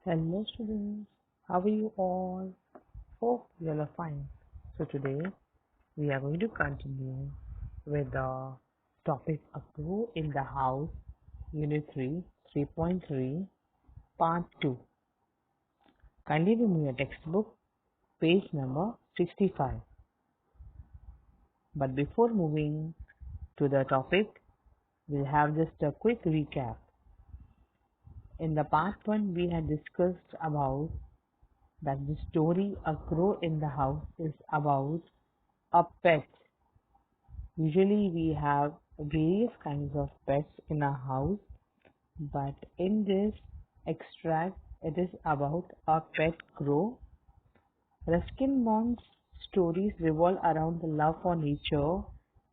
Hello students, how are you all? Hope you all are fine. So today we are going to continue with the topic of Grow in the House, UNIT-3, 3.3, Part 2. Kindly read me your textbook, page number 65. But before moving to the topic, we'll have just a quick recap. In the part 1, we had discussed about that the story A Crow in the House is about a pet. Usually we have various kinds of pets in our house, but in this extract it is about a pet crow. Ruskin Bond's stories revolve around the love for nature,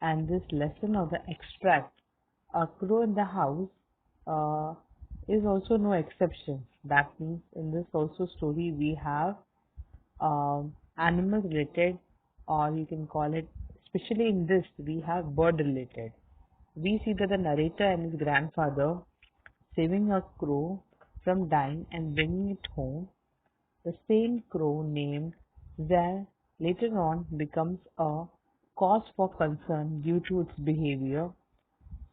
and this lesson of the extract, A Crow in the House, uh, is also no exception. That means in this also story we have animal related, or you can call it, especially in this we have bird related. We see that the narrator and his grandfather saving a crow from dying and bringing it home. The same crow named Zare later on becomes a cause for concern due to its behavior.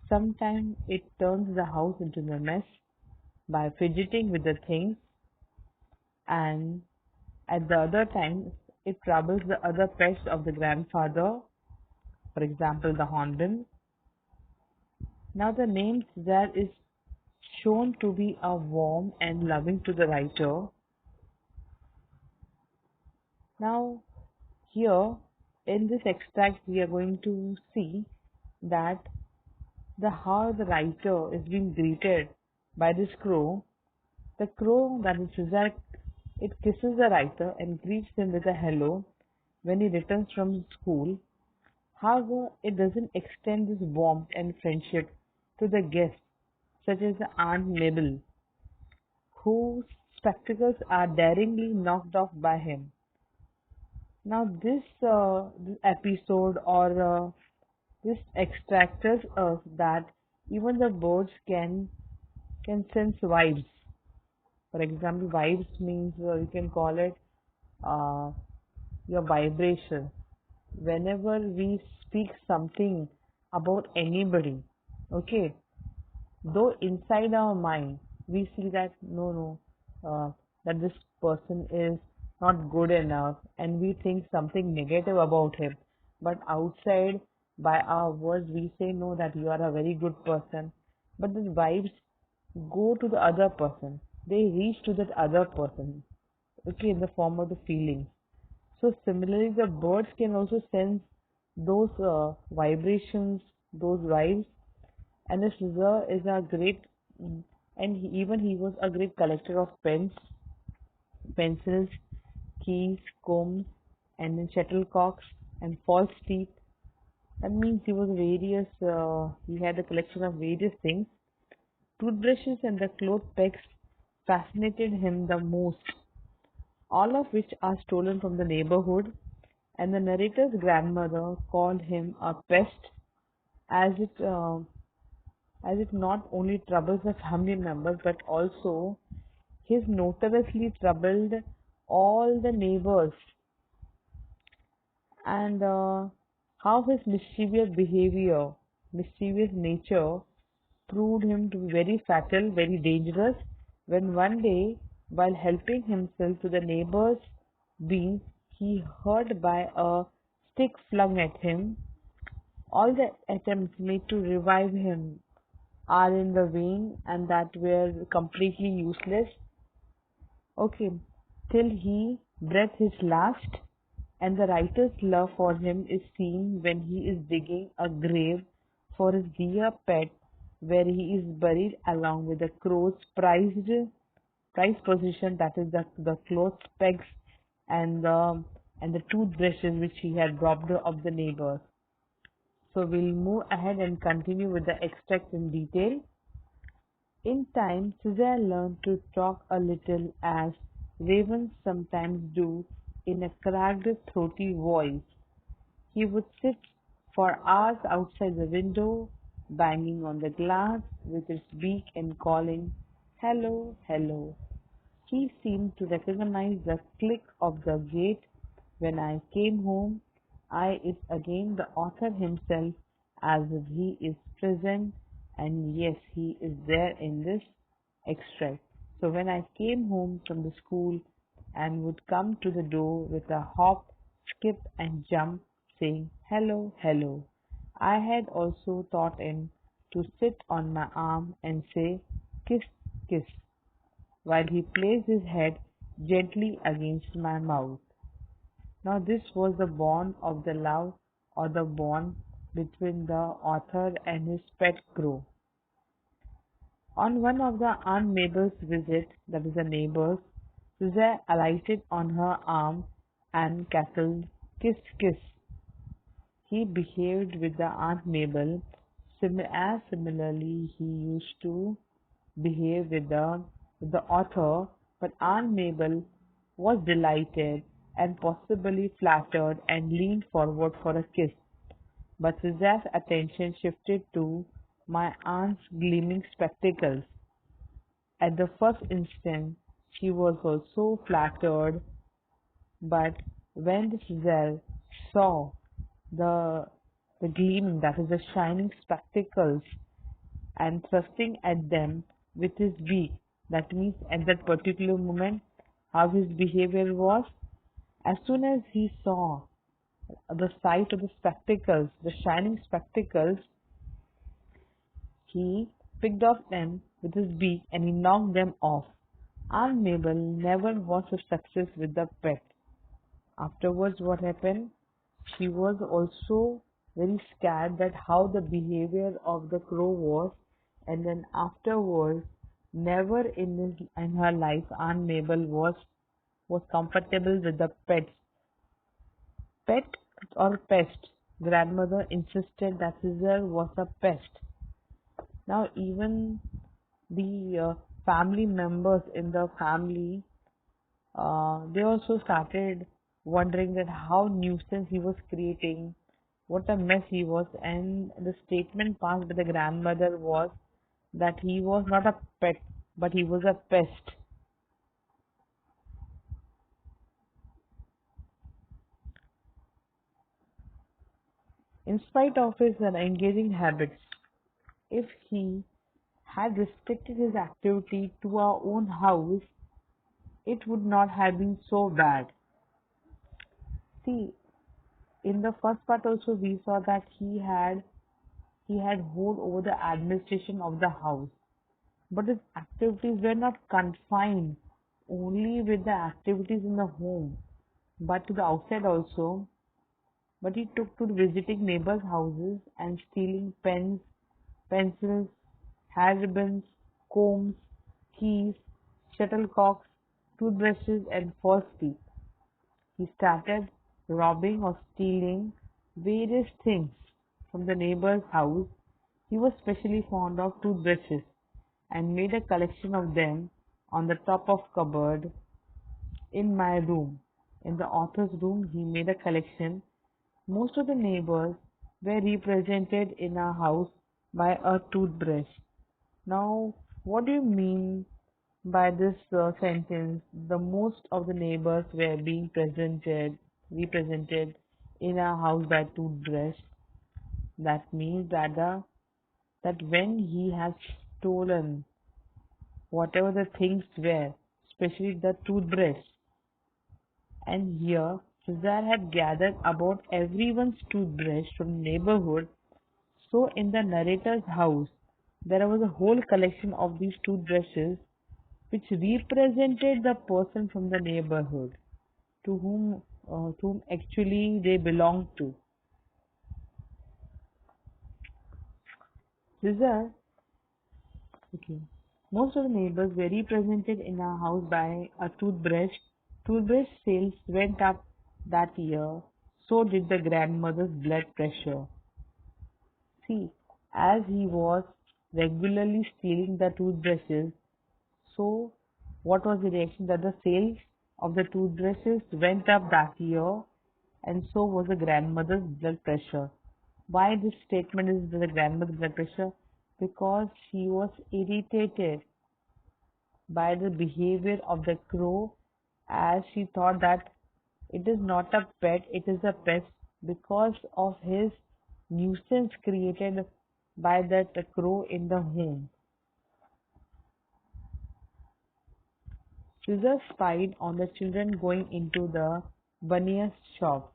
Sometimes it turns the house into a mess by fidgeting with the things, and at the other times it troubles the other pets of the grandfather, for example the hornbill. Now the name Caesar is shown to be a warm and loving to the writer. Now here in this extract we are going to see that how the writer is being greeted by this crow. The crow, that is Caesar, it kisses the writer and greets him with a hello when he returns from school. However, it doesn't extend this warmth and friendship to the guests, such as the Aunt Mabel, whose spectacles are daringly knocked off by him. Now, this episode or this extracts us that even the birds can sense vibes. For example, vibes means you can call it uh, your vibration. Whenever we speak something about anybody, okay, though inside our mind we see that that this person is not good enough and we think something negative about him, but outside by our words we say no, that you are a very good person. But these vibes go to the other person, they reach to that other person, okay, in the form of the feelings. So similarly, the birds can also sense those vibrations, those vibes. And the scissor is a great, and even he was a great collector of pens, pencils, keys, combs, and then shuttlecocks and false teeth. That means he was various. He had a collection of various things. Toothbrushes and the cloth pegs fascinated him the most, all of which are stolen from the neighborhood, and the narrator's grandmother called him a pest, as it not only troubles the family members but also his notoriously troubled all the neighbors, and how his mischievous nature proved him to be very fatal, very dangerous, when one day, while helping himself to the neighbor's beans, he hurt by a stick flung at him. All the attempts made to revive him are in the vain and that were completely useless. Okay, till he breathed his last, and the writer's love for him is seen when he is digging a grave for his dear pet, where he is buried along with the crow's prized possession, that is the clothes pegs and the toothbrushes which he had robbed of the neighbors. So we'll move ahead and continue with the extract in detail. In time, Caesar learned to talk a little, as ravens sometimes do, in a cracked, throaty voice. He would sit for hours outside the window, banging on the glass with his beak and calling, "Hello, hello." He seemed to recognize the click of the gate when I came home. I is again the author himself, as if he is present, and yes, he is there in this extract. So when I came home from the school and would come to the door with a hop, skip, and jump, saying hello, hello, I had also taught him to sit on my arm and say kiss, kiss, while he placed his head gently against my mouth. Now, this was the bond of the love or the bond between the author and his pet crow. On one of the Aunt Mabel's visits, that is the neighbor's, Susan alighted on her arm and cackled, kiss, kiss. He behaved with the Aunt Mabel as similarly he used to behave with the author, but Aunt Mabel was delighted and possibly flattered and leaned forward for a kiss. But Susan's attention shifted to my aunt's gleaming spectacles. At the first instant, she was also flattered, but when the Susan saw the gleaming, that is the shining spectacles, and thrusting at them with his beak. That means at that particular moment, how his behavior was. As soon as he saw the sight of the spectacles, the shining spectacles, he picked off them with his beak and he knocked them off. Aunt Mabel never was a success with the pet. Afterwards, what happened? She was also very scared that how the behavior of the crow was, and then afterwards, never in her life Aunt Mabel was comfortable with the pets. Pet or pest? Grandmother insisted that Caesar was a pest. Now even the family members in the family, they also started wondering that how nuisance he was creating, what a mess he was, and the statement passed by the grandmother was that he was not a pet, but he was a pest. In spite of his engaging habits, if he had restricted his activity to our own house, it would not have been so bad. See, in the first part also we saw that he had hold over the administration of the house, but his activities were not confined only with the activities in the home, but to the outside also. But he took to visiting neighbors' houses and stealing pens, pencils, hair ribbons, combs, keys, shuttlecocks, toothbrushes, and false teeth. He started robbing or stealing various things from the neighbor's house. He was specially fond of toothbrushes and made a collection of them on the top of cupboard in my room. In the author's room, he made a collection. Most of the neighbors were represented in our house by a toothbrush. Now, what do you mean by this sentence? The most of the neighbors were being represented in our house by toothbrush. That means that when he has stolen whatever the things were, especially the toothbrush, and here Cesar had gathered about everyone's toothbrush from the neighborhood. So in the narrator's house, there was a whole collection of these toothbrushes which represented the person from the neighborhood to whom actually they belonged to. Cesar, okay. Most of the neighbors were represented in our house by a toothbrush. Toothbrush sales went up that year. So did the grandmother's blood pressure. See, as he was regularly stealing the toothbrushes, so what was the reaction? That the sales of the toothbrushes went up that year, and so was the grandmother's blood pressure. Why this statement is the grandmother's blood pressure? Because she was irritated by the behavior of the crow, as she thought that it is not a pet, it is a pest because of his nuisance created by that crow in the home. Caesar spied on the children going into the bunnia's shop.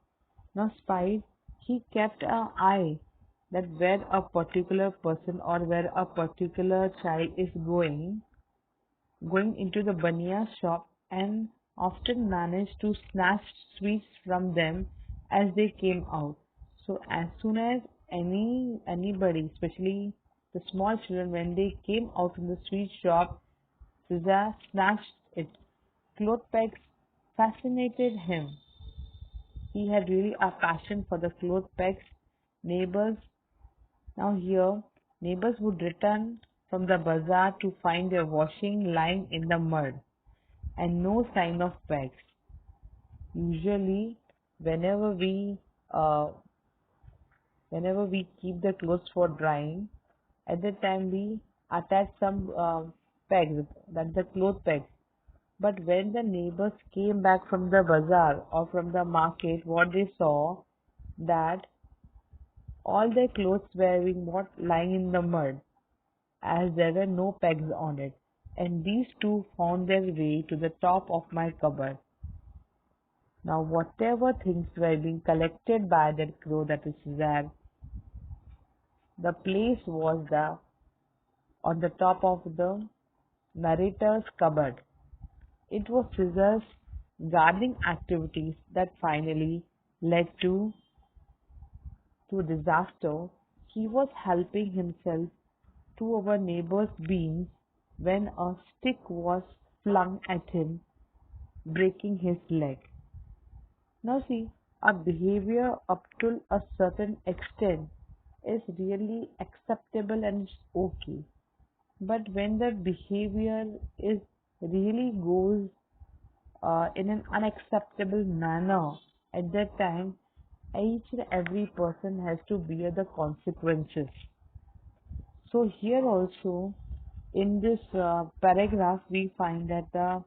Now spied, he kept an eye that where a particular person or where a particular child is going into the Baniya shop and often managed to snatch sweets from them as they came out. So as soon as anybody, especially the small children, when they came out from the sweet shop, Caesar snatched it. Cloth pegs fascinated him. He had really a passion for the cloth pegs. Neighbors Now here, neighbors would return from the bazaar to find their washing lying in the mud and no sign of pegs. Usually, whenever we uh, whenever we keep the clothes for drying, at that time we attach some pegs, that's the cloth pegs. But when the neighbors came back from the bazaar or from the market, what they saw that all their clothes were being what lying in the mud, as there were no pegs on it, and these two found their way to the top of my cupboard. Now, whatever things were being collected by that crow, that is Zab, the place was the on the top of the narrator's cupboard. It was Caesar's gardening activities that finally led to disaster. He was helping himself to our neighbor's beans when a stick was flung at him, breaking his leg. Now see, our behavior up to a certain extent is really acceptable and it's okay. But when the behavior is really goes in an unacceptable manner, at that time, each and every person has to bear the consequences. So here also, in this paragraph, we find that that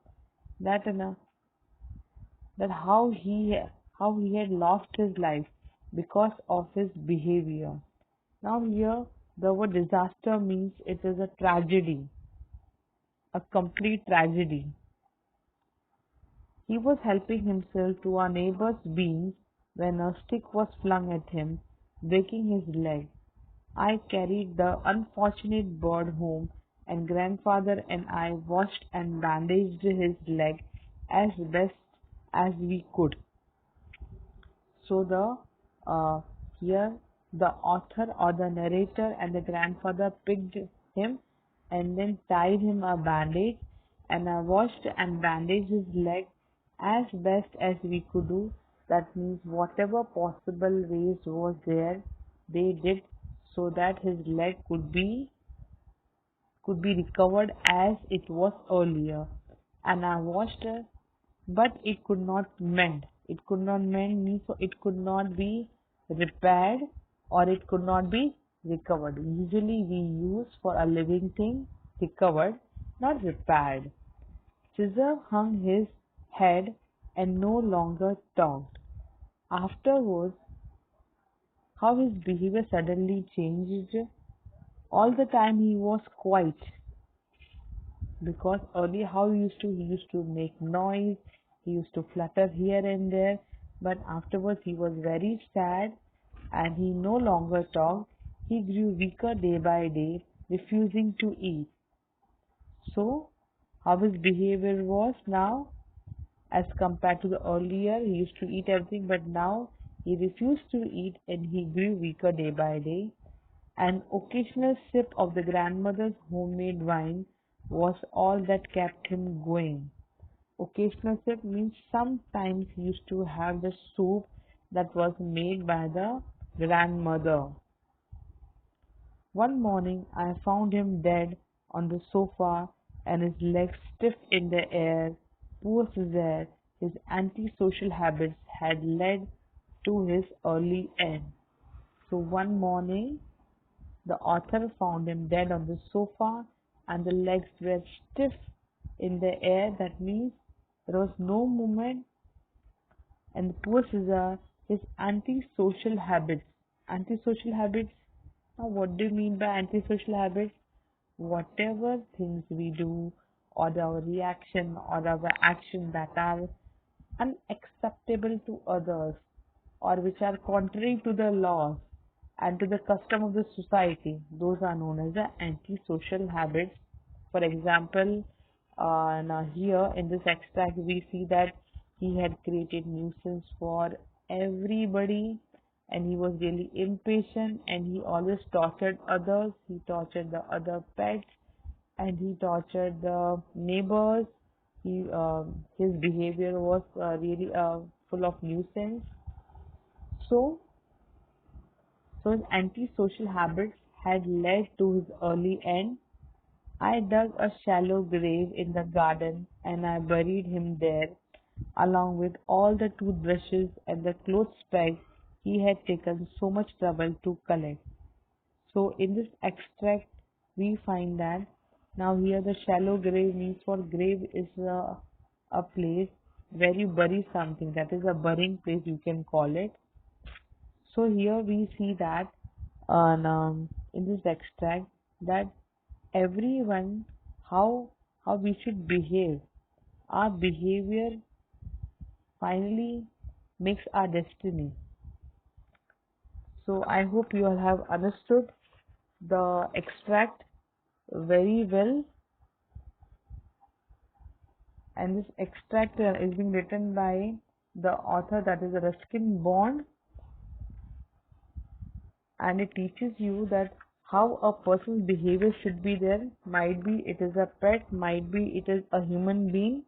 that how he had lost his life because of his behavior. Now here the word disaster means it is a tragedy, a complete tragedy. He was helping himself to our neighbor's beans when a stick was flung at him, breaking his leg. I carried the unfortunate bird home, and grandfather and I washed and bandaged his leg as best as we could. So uh, here the author or the narrator and the grandfather picked him and then tied him a bandage, and I washed and bandaged his leg as best as we could do. That means whatever possible ways was there, they did so that his leg could be recovered as it was earlier. And I watched it, but it could not mend. It could not mend means so it could not be repaired or it could not be recovered. Usually we use for a living thing recovered, not repaired. Caesar hung his head and no longer talked. Afterwards, how his behavior suddenly changed. All the time he was quiet, because earlier how he used to make noise, he used to flutter here and there, but afterwards he was very sad and he no longer talked. He grew weaker day by day, refusing to eat. So how his behavior was now, as compared to the earlier, he used to eat everything, but now he refused to eat and he grew weaker day by day. An occasional sip of the grandmother's homemade wine was all that kept him going. Occasional sip means sometimes he used to have the soup that was made by the grandmother. One morning I found him dead on the sofa and his legs stiff in the air. Poor Cesar, his antisocial habits had led to his early end. So one morning the author found him dead on the sofa and the legs were stiff in the air. That means there was no movement. And the poor Caesar, his antisocial habits. Antisocial habits. Now, what do you mean by antisocial habits? Whatever things we do, or our reaction or our action that are unacceptable to others, or which are contrary to the laws and to the custom of the society, those are known as the antisocial habits. For example, now here in this extract we see that he had created nuisance for everybody, and he was really impatient, and he always tortured others. He tortured the other pets, and he tortured the neighbors. His behavior was really full of nuisance. So, so his antisocial habits had led to his early end. I dug a shallow grave in the garden and I buried him there, along with all the toothbrushes and the clothes pegs he had taken so much trouble to collect. So in this extract, we find that now here the shallow grave means for grave is a place where you bury something. That is a burying place, you can call it. So here we see that in this extract that everyone how we should behave. Our behavior finally makes our destiny. So I hope you all have understood the extract very well, and this extract is being written by the author, that is Ruskin Bond, and it teaches you that how a person's behavior should be there. Might be it is a pet, might be it is a human being,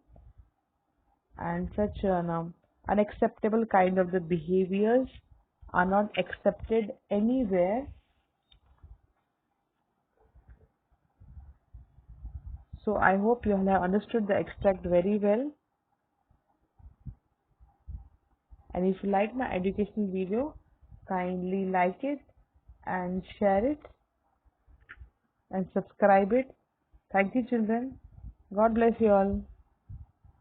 and such an unacceptable kind of the behaviors are not accepted anywhere. So I hope you all have understood the extract very well, and if you like my educational video, kindly like it and share it and subscribe it. Thank you, children. God bless you all.